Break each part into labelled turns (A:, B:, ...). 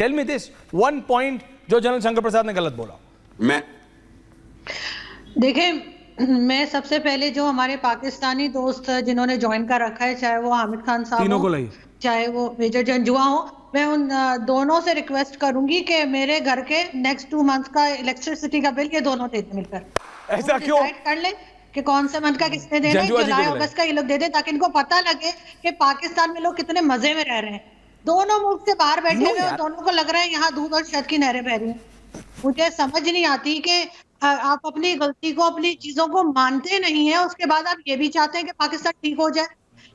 A: Tell me this one point जो general Shankar Prasad ने गलत बोला।
B: मैं
C: देखिए, मैं सबसे पहले जो हमारे पाकिस्तानी दोस्त जिन्होंने ज्वाइन कर रखा है, चाहे वो हामिद खान साहब
A: तीनों को
C: हो,
A: लाई।
C: चाहे वो मेजर जंजुआ हो, मैं उन दोनों से रिक्वेस्ट करूंगी कि मेरे घर के नेक्स्ट 2 मंथ्स का इलेक्ट्रिसिटी का बिल ये दोनों दे दें मिलकर।
A: ऐसा क्यों?
C: डिसाइड कर लें कि कौन से मंथ का किसने देना है,
A: जंजुआ जी को
C: जुलाई
A: बुलाएं।
C: अगस्त का ये लोग दे दें, ताकि इनको पता लगे कि पाकिस्तान में लोग कितने मजे में रह रहे हैं। दोनों मुल्क से बाहर बैठे हुए और दोनों को लग रहा है यहाँ दूध और शहद की नहरें बह रही हैं। मुझे समझ नहीं आती कि आप अपनी गलती को, अपनी चीजों को मानते नहीं है, उसके बाद आप ये भी चाहते हैं कि पाकिस्तान ठीक हो जाए।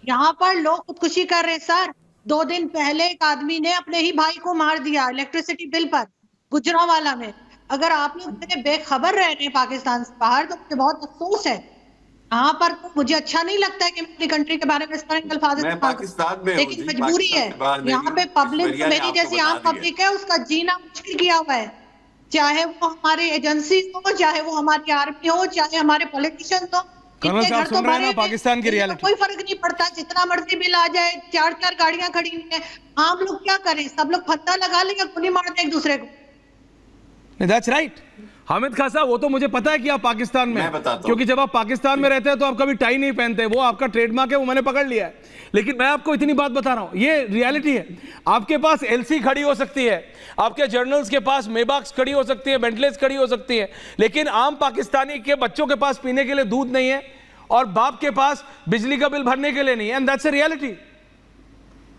C: यहाँ पर लोग खुदकुशी कर रहे हैं सर। 2 दिन पहले एक आदमी ने अपने ही भाई को मार दिया इलेक्ट्रिसिटी बिल पर, गुजरांवाला में। अगर आप लोग इतने बेखबर रह रहे हैं पाकिस्तान से बाहर, तो मुझे बहुत अफसोस है। यहाँ पर तो मुझे अच्छा नहीं लगता है कि अपनी कंट्री के बारे में इस तरह के अल्फाज
B: मैं पाकिस्तान में हूं
C: लेकिन
B: जी,
C: मजबूरी है।
B: पाकिस्तान के बाहर नहीं
C: यहाँ पे
B: हूं।
C: पब्लिक,
B: इस वजह ने
C: मेरी
B: आपको
C: जैसी
B: बता
C: आम
B: दिया।
C: पब्लिक है, उसका जीना मुश्किल किया हुआ है। चाहे वो हमारी एजेंसी हो, चाहे वो हमारी आर्मी हो, चाहे हमारे पॉलिटिशियन हो।
A: कर्नल
C: इनके
A: साहब
C: घर तो
A: सुन रहे हैं ना
C: भरे हुए,
A: पाकिस्तान की
C: इनको
A: रियलिटी।
C: कोई फर्क नहीं पड़ता, जितना मर्जी बिल आ जाए, 4-4 गाड़ियां खड़ी हुई हैं। आम लोग क्या करें? सब लोग फत्ता लगा लें या गोली मार दें एक दूसरे को?
A: That's right. हामिद खान साहब, वो तो मुझे पता है कि आप पाकिस्तान में,
B: मैं बताता हूं।
A: क्योंकि जब आप पाकिस्तान में रहते हैं तो आप कभी टाई नहीं पहनते, वो आपका ट्रेडमार्क है, वो मैंने पकड़ लिया है। लेकिन मैं आपको इतनी बात बता रहा हूं, ये रियलिटी है। आपके पास एलसी खड़ी हो सकती है, आपके जर्नल्स के पास मेबाक्स खड़ी हो सकती है, बेंटलेस खड़ी हो सकती है, लेकिन आम पाकिस्तानी के बच्चों के पास पीने के लिए दूध नहीं है और बाप के पास बिजली का बिल भरने के लिए नहीं है। And that's a reality.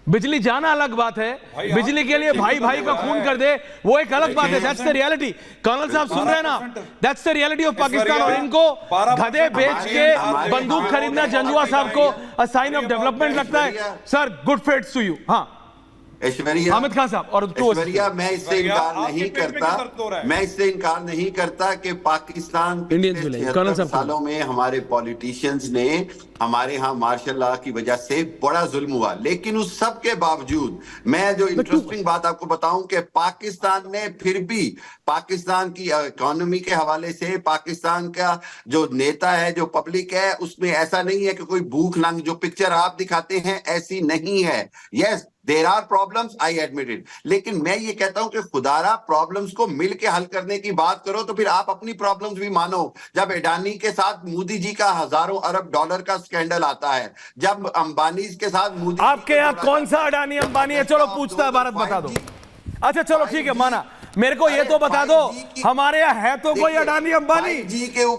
A: बिजली जाना अलग बात है, बिजली के लिए भाई भाई का खून कर दे वो एक अलग बात है। That's the reality. कर्नल साहब सुन रहे हैं ना, that's the reality of Pakistan. और इनको गधे बेच के बंदूक खरीदना जंजुआ साहब को अ साइन ऑफ डेवलपमेंट लगता है। Sir, good fates to you. हाँ
B: ऐश्वर्या,
A: हामिद खान साहब और
B: ऐश्वर्या, मैं इससे इनकार नहीं करता, मैं इससे इनकार नहीं करता कि पाकिस्तान
A: इंडियंस
B: पिछले
A: मिले। कर्नल
B: 76
A: साहब
B: सालों में हमारे पॉलिटिशियंस ने हमारे यहाँ मार्शल लॉ की वजह से बड़ा जुल्म हुआ, लेकिन उस सब के बावजूद मैं जो इंटरेस्टिंग बात आपको बताऊं कि पाकिस्तान ने फिर भी पाकिस्तान की इकोनॉमी के हवाले से, पाकिस्तान का जो नेता है, जो पब्लिक है, उसमें ऐसा नहीं है कि कोई भूख नंग जो पिक्चर आप दिखाते हैं ऐसी नहीं है। Yes, there are problems, I admit it, लेकिन मैं ये कहता हूं कि खुदारा प्रॉब्लम्स को मिलके हल करने की बात करो, तो फिर आप अपनी प्रॉब्लम्स भी मानो। जब अडानी के साथ मोदी जी का हजारों अरब डॉलर का स्कैंडल आता है, जब अंबानी के साथ मोदी,
A: आपके यहाँ कौन सा अडानी अंबानी है? चलो पूछता है भारत, बता दो। अच्छा चलो ठीक है, माना। मेरे को ये तो बता दो, हमारे यहाँ है तो कोई अडानी अंबानी?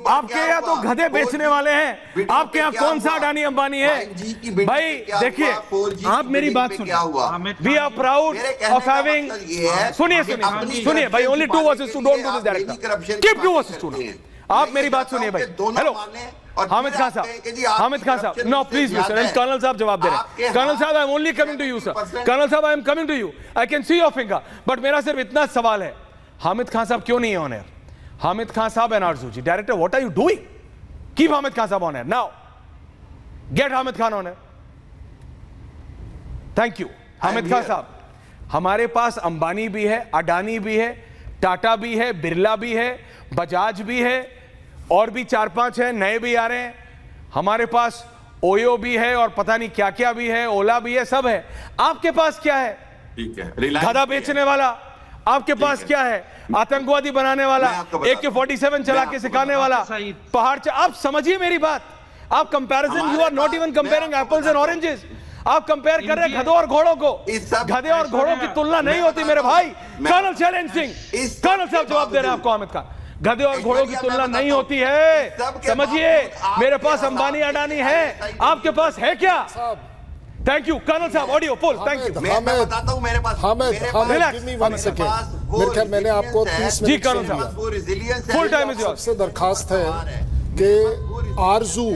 A: आपके यहाँ तो गधे बेचने वाले हैं। आपके यहाँ कौन सा अडानी अंबानी है? भाई देखिए, आप मेरी बात सुनिए। We are proud of having, सुनिए सुनिए सुनिए भाई, only 2 versus 2, don't do this director, keep 2 versus 2। आप मेरी बात सुनिए भाई। हेलो हामिद खान साहब, हामिद खान साहब, no please listen. And colonel साहब जवाब दे रहे हैं। कर्नल साहब, I am only coming to you sir. Colonel साहब, I am coming to you, I can see your finger, but मेरा सिर्फ इतना सवाल है, हामिद खान साहब क्यों नहीं है ऑन एयर? हामिद खान साहब and Arzoo ji, director, what are you doing? Keep Hamid Khan साहब on air now, get Hamid Khan on air. Thank you. Hamid Khan साहब, हमारे पास अंबानी भी है, अडानी भी है, टाटा भी है, बिरला भी है, बजाज भी है, और भी 4-5 है, नए भी आ रहे हैं। हमारे पास ओयो भी है और पता नहीं क्या क्या भी है, ओला भी है, सब है। आपके पास क्या है?
B: ठीक है,
A: गधा बेचने वाला। आपके पास क्या है? आतंकवादी बनाने वाला, AK-47 चला के सिखाने वाला, पहाड़। आप समझिए मेरी बात। आप comparison, you are not even comparing apples and oranges. आप कंपेयर कर रहे हैं गधों और घोड़ों को। गधे और घोड़ों की तुलना नहीं होती मेरे भाई। कर्नल शैलेंद्र सिंह, कर्नल साहब जवाब दे रहे हैं आपको। हामिद खान, गधे और घोड़ों की तुलना नहीं होती है, समझिए। मेरे पास अंबानी अडानी है, आपके पास है क्या? थैंक यू कर्नल साहब, ऑडियो फुल, थैंक यू।
B: मैं बताता हूं, मेरे पास
D: मैंने आपको 30
A: जी
D: मिनट
A: कर्नल
D: दिया।
A: साहब, फुल टाइम इज योर्स।
D: सबसे दरखास्त है कि आरजू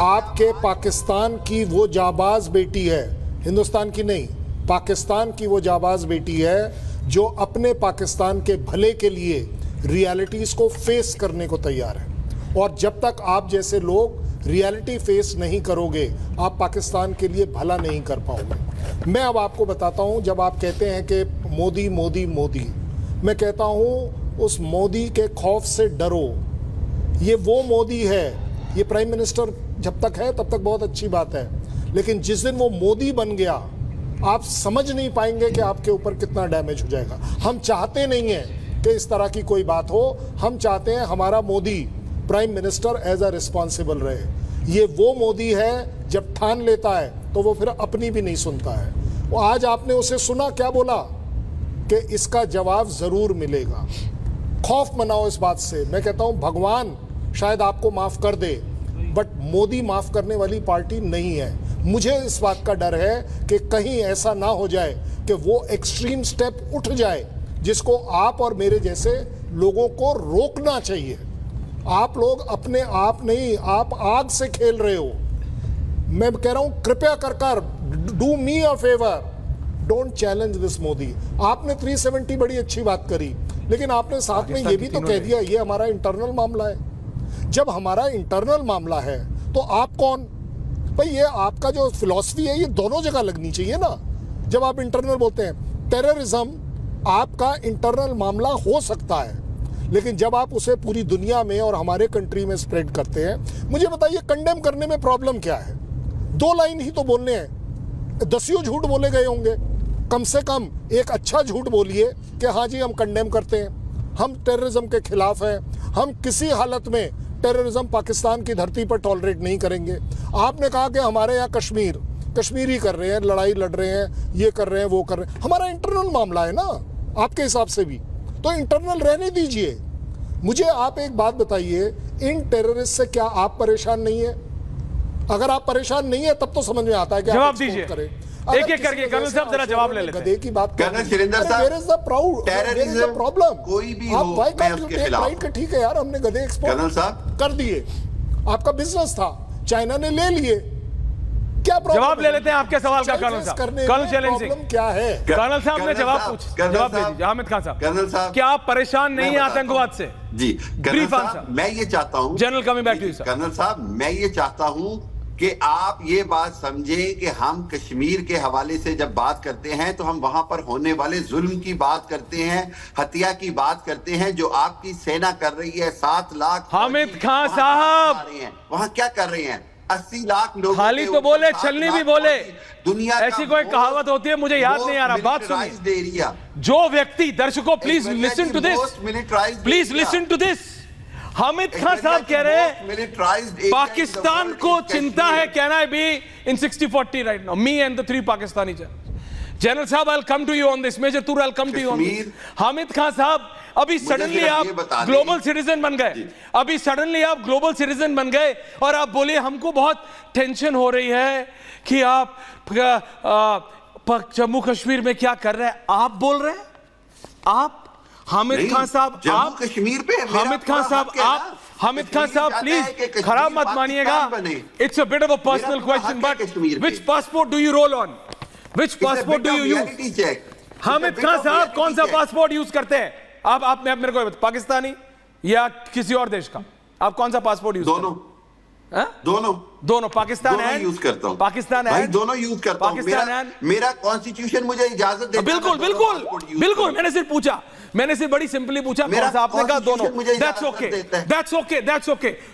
D: आपके पाकिस्तान की वो जाबाज बेटी है, हिंदुस्तान की नहीं, पाकिस्तान की वो जाबाज बेटी है जो अपने पाकिस्तान के भले के लिए रियलिटीज को फेस करने को तैयार है। और जब तक आप जैसे लोग रियलिटी फेस नहीं करोगे, आप पाकिस्तान के लिए भला नहीं कर पाओगे। मैं अब आपको बताता हूं, जब आप कहते हैं कि मोदी मोदी मोदी, मैं कहता हूं उस मोदी के खौफ से डरो। ये वो मोदी है, ये प्राइम मिनिस्टर जब तक है तब तक बहुत अच्छी बात है, लेकिन जिस दिन वो मोदी बन गया आप समझ नहीं पाएंगे कि आपके ऊपर कितना डैमेज हो जाएगा। हम चाहते नहीं हैं कि इस तरह की कोई बात हो। हम चाहते हैं हमारा Modi prime minister as a responsible रहे। ये वो मोदी है जब ठान लेता है तो वो फिर अपनी भी नहीं सुनता है। वो आज आपने उसे सुना क्या बोला कि इसका जवाब जरूर मिलेगा। खौफ मनाओ इस बात से। मैं कहता हूं भगवान शायद आपको माफ कर दे, बट मोदी माफ करने वाली पार्टी नहीं है। मुझे इस बात का डर है कि कहीं ऐसा ना हो जाए कि वो एक्सट्रीम स्टेप उठ जाए जिसको आप और मेरे जैसे लोगों को रोकना चाहिए। आप लोग अपने आप नहीं, आप आग से खेल रहे हो। मैं कह रहा हूं कृपया कर do me a favour, don't challenge this Modi. आपने 370 बड़ी अच्छी बात करी, लेकिन आपने साथ में ये भी तो कह दिया ये हमारा इंटरनल मामला है। जब हमारा इंटरनल मामला है तो आप कौन? भाई ये आपका जो फिलॉसफी है ये दोनों जगह लगनी चाहिए ना। जब आप इंटरनल बोलते हैं, टेररिज्म आपका इंटरनल मामला हो सकता है, लेकिन जब आप उसे पूरी दुनिया में और हमारे कंट्री में स्प्रेड करते हैं, मुझे बताइए कंडेम करने में प्रॉब्लम क्या है? 2 लाइन ही तो बोलने हैं, 10 झूठ बोले गए होंगे। कम से कम एक अच्छा झूठ बोलिए कि हाँ जी हम कंडेम करते हैं, हम टेररिज्म के खिलाफ हैं, हम किसी हालत में टेररिज्म पाकिस्तान की धरती पर टॉलरेट नहीं करेंगे। आपने कहा कि हमारे यहाँ कश्मीरी कर रहे हैं, लड़ाई लड़ रहे हैं, ये कर रहे हैं, वो कर रहे हैं। हमारा इंटरनल मामला है ना आपके हिसाब से भी, तो इंटरनल रहने दीजिए। मुझे आप एक बात बताइए, इन टेररिस्ट से क्या आप परेशान नहीं है? अगर आप परेशान नहीं है तब तो समझ में आता है कि
A: जवाब
D: आप
A: दीजिए
D: करें।
A: एक एक करके। कर्नल साहब जरा जवाब ले लेते हैं।
D: गधे की बात
B: कर्नल सुरेंद्र साहब, टेररिज्म
D: प्रॉब्लम
B: कोई भी
D: आप
B: हो,
D: व्हाई
B: मैं
D: कांट यू
B: उसके
D: टेक
B: खिलाफ
D: राइट के ठीक है यार, हमने गधे एक्सपोर्ट
B: कर्नल साहब
D: कर दिए, आपका बिजनेस था, चाइना ने ले लिए, क्या प्रॉब्लम?
A: जवाब ले लेते हैं आपके सवाल का कर्नल साहब। कर्नल चैलेंज
D: प्रॉब्लम क्या है?
A: कर्नल साहब ने जवाब जवाब दे दीजिए। हामिद खान साहब,
B: कर्नल साहब,
A: क्या आप परेशान नहीं है आतंकवाद से?
B: जी कर्नल
A: ब्रीफ
B: साहब,
A: आंसर।
B: मैं ये चाहता हूं,
A: general coming back to you sir.
B: Colonel साहब मैं ये चाहता हूं कि आप ये बात समझें कि हम कश्मीर के हवाले से जब बात करते हैं तो हम वहां पर होने वाले जुल्म की बात करते हैं, हत्या की बात करते हैं जो आपकी सेना कर रही है। 7 लाख
A: हामिद खान साहब,
B: वहां क्या कर रहे हैं? 80 लाख लोग
A: खाली तो बोले, छलनी भी बोले।
B: दुनिया
A: ऐसी कोई कहावत होती है, मुझे याद नहीं आ रहा। बात सुनिए।
B: एरिया
A: जो व्यक्ति, दर्शकों please listen to this, please listen to this. Hamid Khan साहब कह रहे हैं पाकिस्तान को चिंता है, can I be in 60-40 right now, me and the 3 Pakistani general साहब, I will come to you on this. Major Toor, I will come to you on this. Hamid Khan साहब, अभी सडनली आप ग्लोबल सिटीजन बन गए, अभी सडनली आप ग्लोबल सिटीजन बन गए और आप बोले हमको बहुत टेंशन हो रही है कि आप जम्मू कश्मीर में क्या कर रहे हैं। आप बोल रहे हैं, आप हामिद खान साहब, आप
B: कश्मीर पे,
A: हामिद खान साहब, आप हामिद खान साहब प्लीज खराब मत मानिएगा। It's a bit of a personal question, but which passport do you roll on? Which passport do you use? Hamid Khan साहब कौन सा पासपोर्ट यूज करते हैं आप मेरे को पाकिस्तानी या किसी और देश का? आप कौन सा पासपोर्ट यूज? दोनों पाकिस्तान है,
B: यूज करता हूं।
A: पाकिस्तान है,
B: दोनों यूज करता हूं। मेरा कॉन्स्टिट्यूशन मुझे इजाजत देता है।
A: बिल्कुल बिल्कुल बिल्कुल, मैंने सिर्फ पूछा, मैंने सिर्फ बड़ी सिंपली पूछा कौन सा, आपने कहा दोनों। That's okay, that's okay, that's okay.